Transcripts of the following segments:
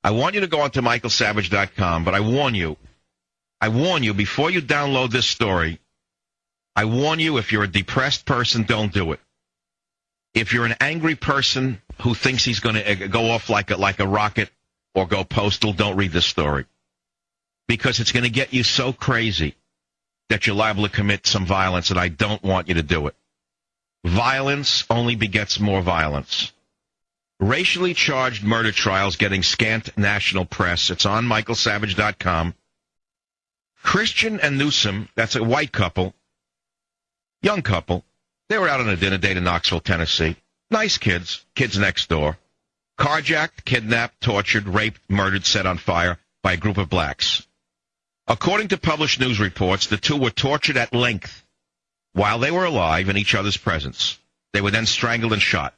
I want you to go onto michaelsavage.com, but I warn you, before you download this story, I warn you, if you're a depressed person, don't do it. If you're an angry person who thinks he's going to go off like a rocket or go postal, don't read this story. Because it's going to get you so crazy that you're liable to commit some violence, and I don't want you to do it. Violence only begets more violence. Racially charged murder trials getting scant national press. It's on michaelsavage.com. Christian and Newsom, that's a white couple, young couple. They were out on a dinner date in Knoxville, Tennessee. Nice kids next door. Carjacked, kidnapped, tortured, raped, murdered, set on fire by a group of blacks. According to published news reports, the two were tortured at length while they were alive in each other's presence. They were then strangled and shot.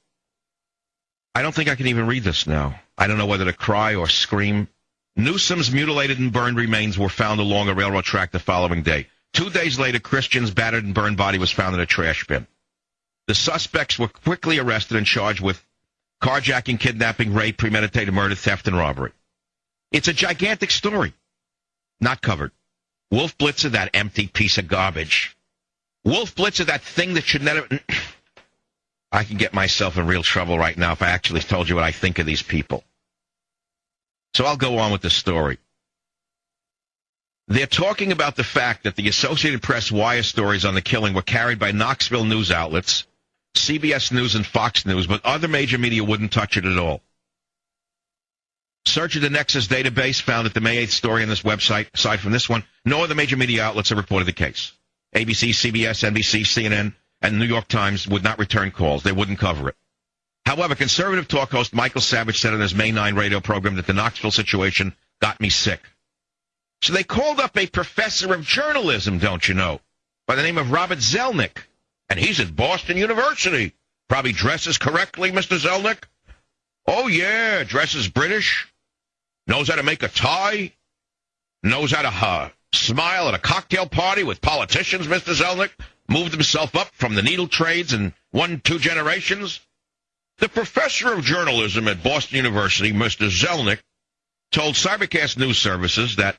I don't think I can even read this now. I don't know whether to cry or scream. Newsom's mutilated and burned remains were found along a railroad track the following day. 2 days later, Christian's battered and burned body was found in a trash bin. The suspects were quickly arrested and charged with carjacking, kidnapping, rape, premeditated murder, theft, and robbery. It's a gigantic story. Not covered. Wolf Blitzer, that empty piece of garbage. Wolf Blitzer, that thing that should never... I can get myself in real trouble right now if I actually told you what I think of these people. So I'll go on with the story. They're talking about the fact that the Associated Press wire stories on the killing were carried by Knoxville news outlets, CBS News and Fox News, but other major media wouldn't touch it at all. Search of the Nexus database found that the May 8th story on this website, aside from this one, no other major media outlets have reported the case. ABC, CBS, NBC, CNN, and the New York Times would not return calls. They wouldn't cover it. However, conservative talk host Michael Savage said on his May 9 radio program that the Knoxville situation got me sick. So they called up a professor of journalism, don't you know, by the name of Robert Zelnick. And he's at Boston University. Probably dresses correctly, Mr. Zelnick. Oh, yeah, dresses British. Knows how to make a tie. Knows how to smile at a cocktail party with politicians, Mr. Zelnick. Moved himself up from the needle trades in 1-2 generations. The professor of journalism at Boston University, Mr. Zelnick, told Cybercast News Services that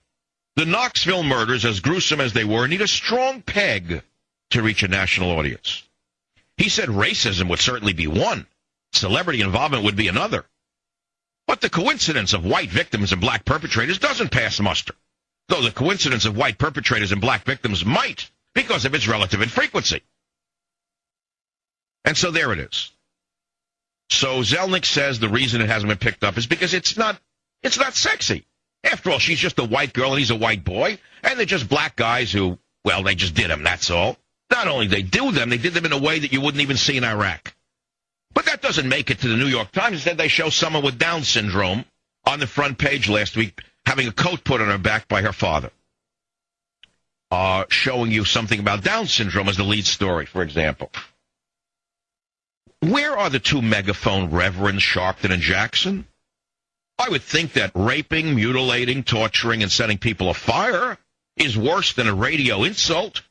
the Knoxville murders, as gruesome as they were, need a strong peg to reach a national audience. He said racism would certainly be one. Celebrity involvement would be another. But the coincidence of white victims and black perpetrators doesn't pass muster, though the coincidence of white perpetrators and black victims might, because of its relative infrequency. And so there it is. So Zelnick says the reason it hasn't been picked up is because it's not sexy. After all, she's just a white girl and he's a white boy, and they're just black guys who, well, they just did them, that's all. Not only they do them, they did them in a way that you wouldn't even see in Iraq. But that doesn't make it to the New York Times. Instead, they show someone with Down syndrome on the front page last week having a coat put on her back by her father. Showing you something about Down syndrome as the lead story, for example. Where are the two megaphone reverends, Sharpton and Jackson? I would think that raping, mutilating, torturing, and setting people afire is worse than a radio insult,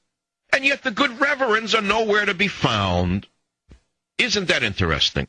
and yet the good reverends are nowhere to be found. Isn't that interesting?